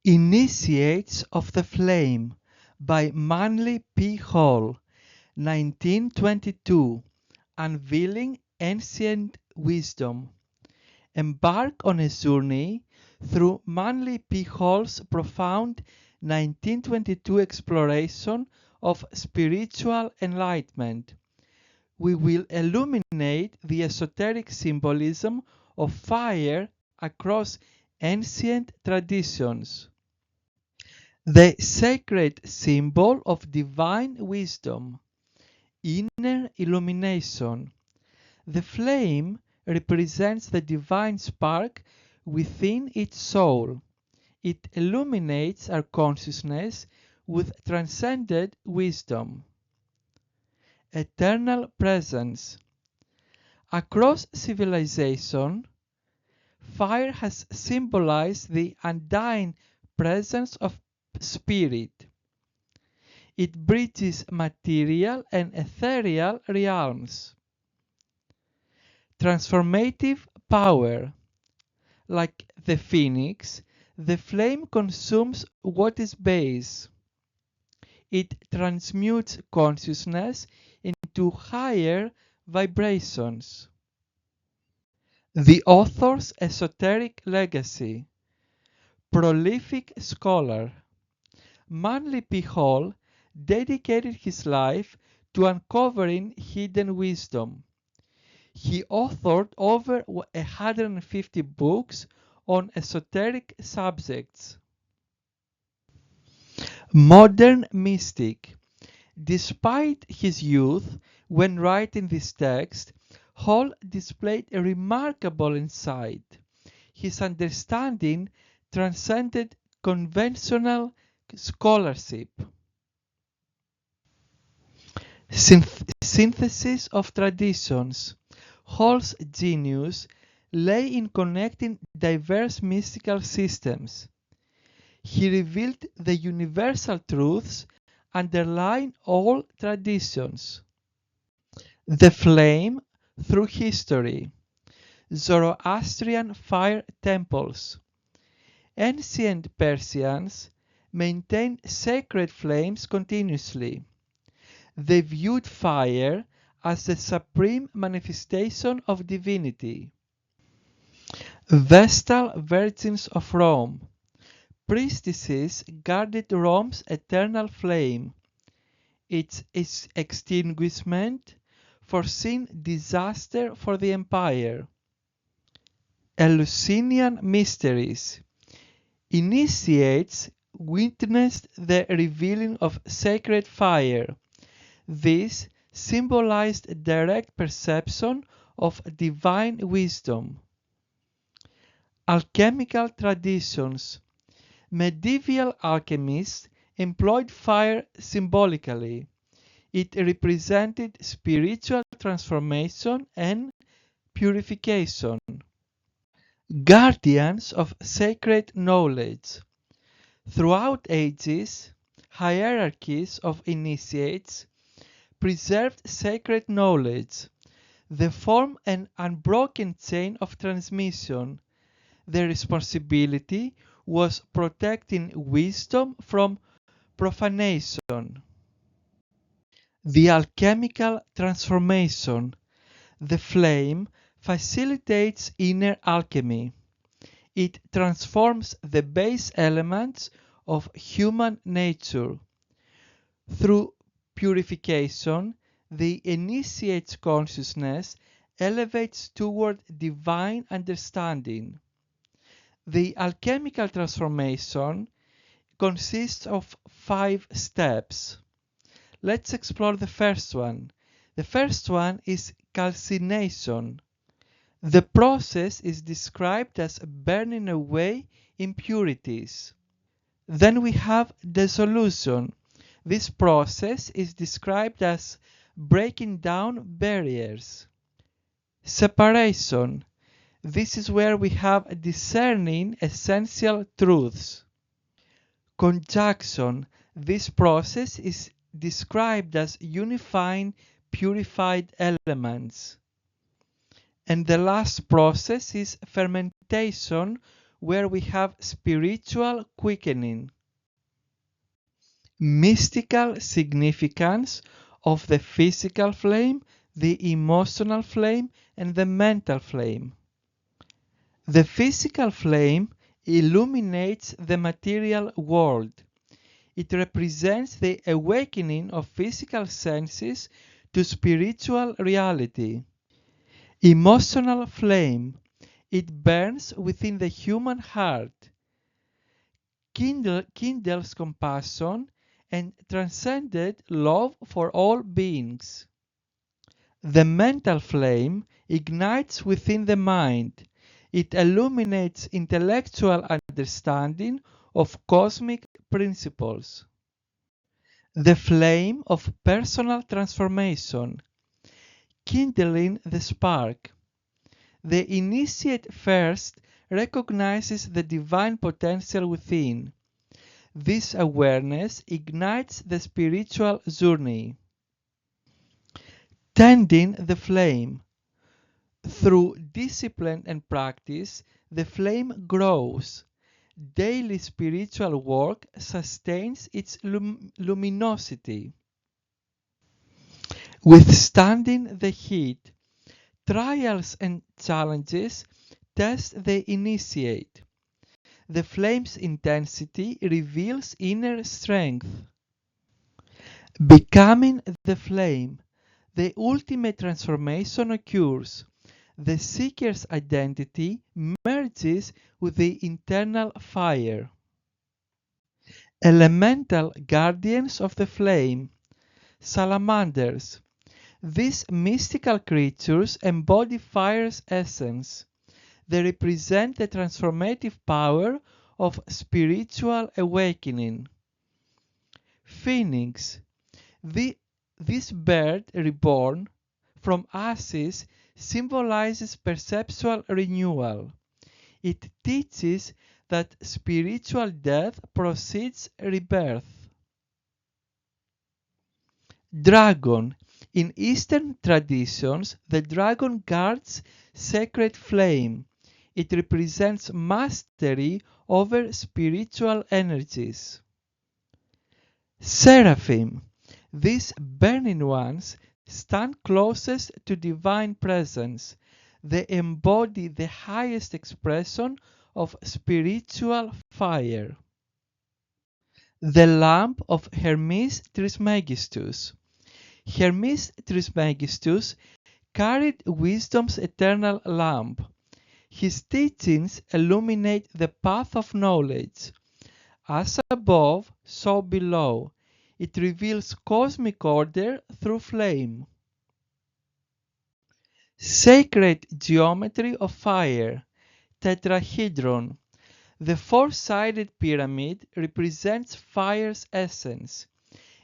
Initiates of the Flame by Manly P. Hall, 1922, Unveiling Ancient Wisdom. Embark on a journey through Manly P. Hall's profound 1922 exploration of spiritual enlightenment. We will illuminate the esoteric symbolism of fire across ancient traditions. The sacred symbol of divine wisdom, inner illumination. The flame represents the divine spark within its soul. It illuminates our consciousness with transcendent wisdom. Eternal presence. Across civilization, fire has symbolized the undying presence of spirit. It bridges material and ethereal realms. Transformative power. Like the phoenix, the flame consumes what is base. It transmutes consciousness into higher vibrations. The author's esoteric legacy. Prolific scholar. Manly P. Hall dedicated his life to uncovering hidden wisdom. He authored over 150 books on esoteric subjects. Modern mystic. Despite his youth when writing this text, Hall displayed a remarkable insight. His understanding transcended conventional scholarship. Synthesis of traditions. Hall's genius lay in connecting diverse mystical systems. He revealed the universal truths underlying all traditions. The flame through history. Zoroastrian fire temples. Ancient Persians maintained sacred flames continuously. They viewed fire as the supreme manifestation of divinity. Vestal Virgins of Rome. Priestesses guarded Rome's eternal flame. Its extinguishment foreseen disaster for the empire. Eleusinian mysteries. Initiates witnessed the revealing of sacred fire. This symbolized a direct perception of divine wisdom. Alchemical traditions. Medieval alchemists employed fire symbolically. It represented spiritual transformation and purification. Guardians of sacred knowledge. Throughout ages, hierarchies of initiates preserved sacred knowledge. They form an unbroken chain of transmission. Their responsibility was protecting wisdom from profanation. The alchemical transformation. The flame facilitates inner alchemy. It transforms the base elements of human nature. Through purification, the initiate's consciousness elevates toward divine understanding. The alchemical transformation consists of 5 steps. Let's explore the first one. The first one is calcination. The process is described as burning away impurities. Then we have dissolution. This process is described as breaking down barriers. Separation. This is where we have discerning essential truths. Conjunction. This process is described as unifying purified elements. And the last process is fermentation, where we have spiritual quickening. Mystical significance of the physical flame, the emotional flame, and the mental flame. The physical flame illuminates the material world. It represents the awakening of physical senses to spiritual reality. Emotional flame. It burns within the human heart, kindles compassion, and transcended love for all beings. The mental flame ignites within the mind. It illuminates intellectual understanding of cosmic principles. The flame of personal transformation, kindling the spark. The initiate first recognizes the divine potential within. This awareness ignites the spiritual journey. Tending the flame. Through discipline and practice, the flame grows. Daily spiritual work sustains its luminosity. Withstanding the heat. Trials and challenges test the initiate. The flame's intensity reveals inner strength. Becoming the flame. The ultimate transformation occurs. The seeker's identity merges with the internal fire. Elemental guardians of the flame. Salamanders. These mystical creatures embody fire's essence. They represent the transformative power of spiritual awakening. Phoenix. This bird reborn from ashes symbolizes perceptual renewal. It teaches that spiritual death precedes rebirth. Dragon. In Eastern traditions, the dragon guards sacred flame. It represents mastery over spiritual energies. Seraphim. These burning ones stand closest to divine presence. They embody the highest expression of spiritual fire. The lamp of Hermes Trismegistus. Hermes Trismegistus carried wisdom's eternal lamp. His teachings illuminate the path of knowledge. As above, so below. It reveals cosmic order through flame. Sacred geometry of fire. Tetrahedron. The four-sided pyramid represents fire's essence.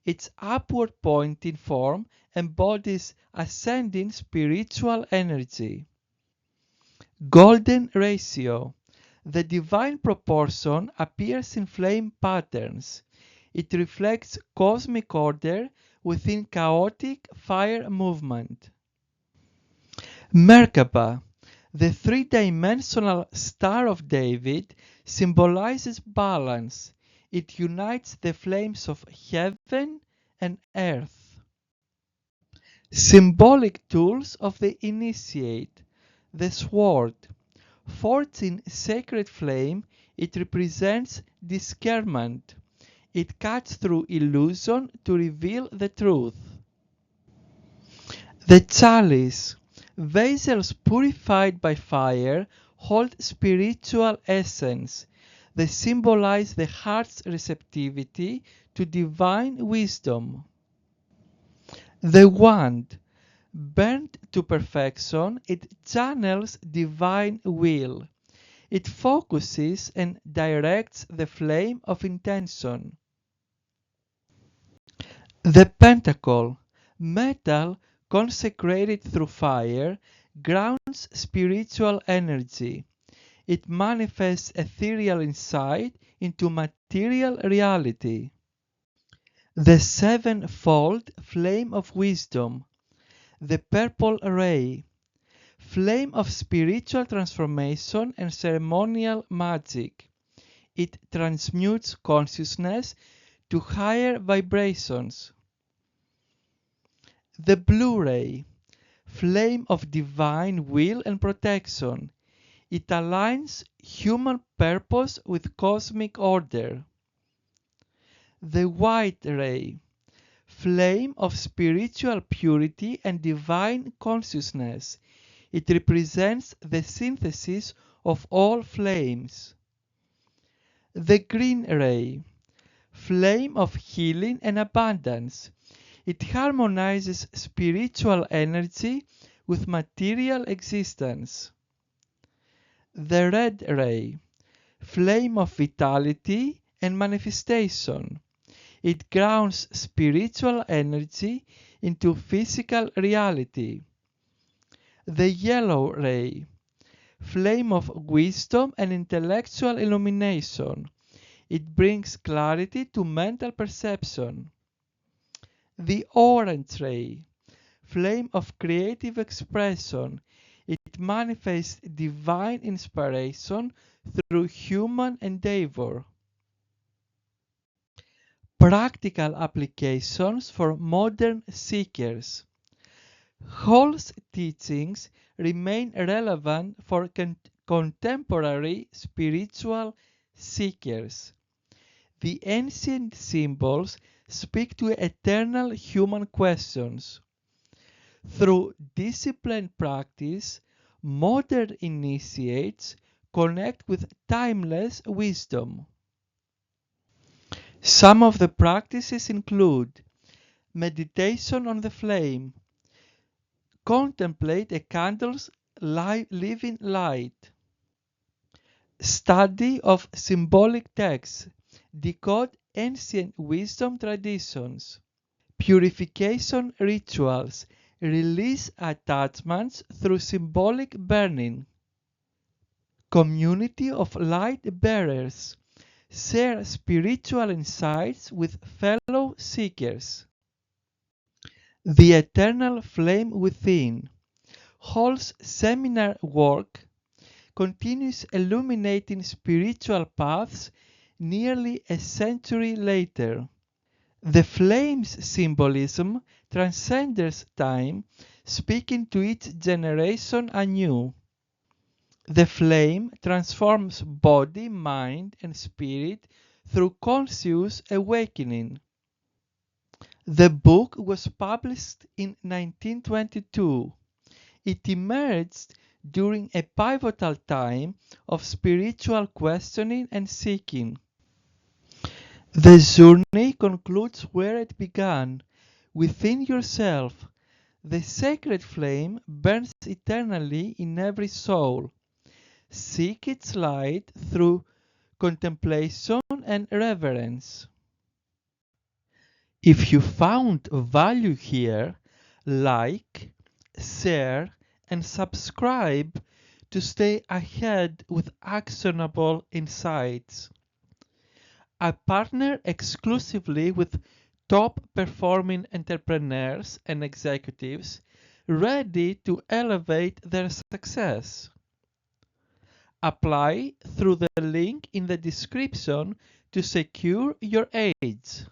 Its upward pointing form embodies ascending spiritual energy. Golden ratio. The divine proportion appears in flame patterns. It reflects cosmic order within chaotic fire movement. Merkaba. The three-dimensional Star of David symbolizes balance. It unites the flames of heaven and earth. Symbolic tools of the initiate. The sword. Forged in sacred flame, it represents discernment. It cuts through illusion to reveal the truth. The chalice. Vessels purified by fire hold spiritual essence. They symbolize the heart's receptivity to divine wisdom. The wand. Burnt to perfection, it channels divine will. It focuses and directs the flame of intention. The pentacle. Metal consecrated through fire grounds spiritual energy. It manifests ethereal insight into material reality. The sevenfold flame of wisdom. The purple ray. Flame of spiritual transformation and ceremonial magic. It transmutes consciousness to higher vibrations. The blue ray, flame of divine will and protection. It aligns human purpose with cosmic order. The white ray, flame of spiritual purity and divine consciousness. It represents the synthesis of all flames. The green ray, flame of healing and abundance. It harmonizes spiritual energy with material existence. The red ray, flame of vitality and manifestation. It grounds spiritual energy into physical reality. The yellow ray, flame of wisdom and intellectual illumination. It brings clarity to mental perception. The orange ray, flame of creative expression. It manifests divine inspiration through human endeavor. Practical applications for modern seekers. Hall's teachings remain relevant for contemporary spiritual seekers. The ancient symbols speak to eternal human questions. Through disciplined practice, modern initiates connect with timeless wisdom. Some of the practices include meditation on the flame, contemplate a candle's living light, study of symbolic texts, decode ancient wisdom traditions, purification rituals, release attachments through symbolic burning, community of light bearers, share spiritual insights with fellow seekers. The Eternal Flame Within. Hall's seminar work continues illuminating spiritual paths nearly a century later. The flame's symbolism transcends time, speaking to each generation anew. The flame transforms body, mind, and spirit through conscious awakening. The book was published in 1922. It emerged during a pivotal time of spiritual questioning and seeking. The journey concludes where it began, within yourself. The sacred flame burns eternally in every soul. Seek its light through contemplation and reverence. If you found value here, like, share, and subscribe to stay ahead with actionable insights. I partner exclusively with top performing entrepreneurs and executives ready to elevate their success. Apply through the link in the description to secure your aids.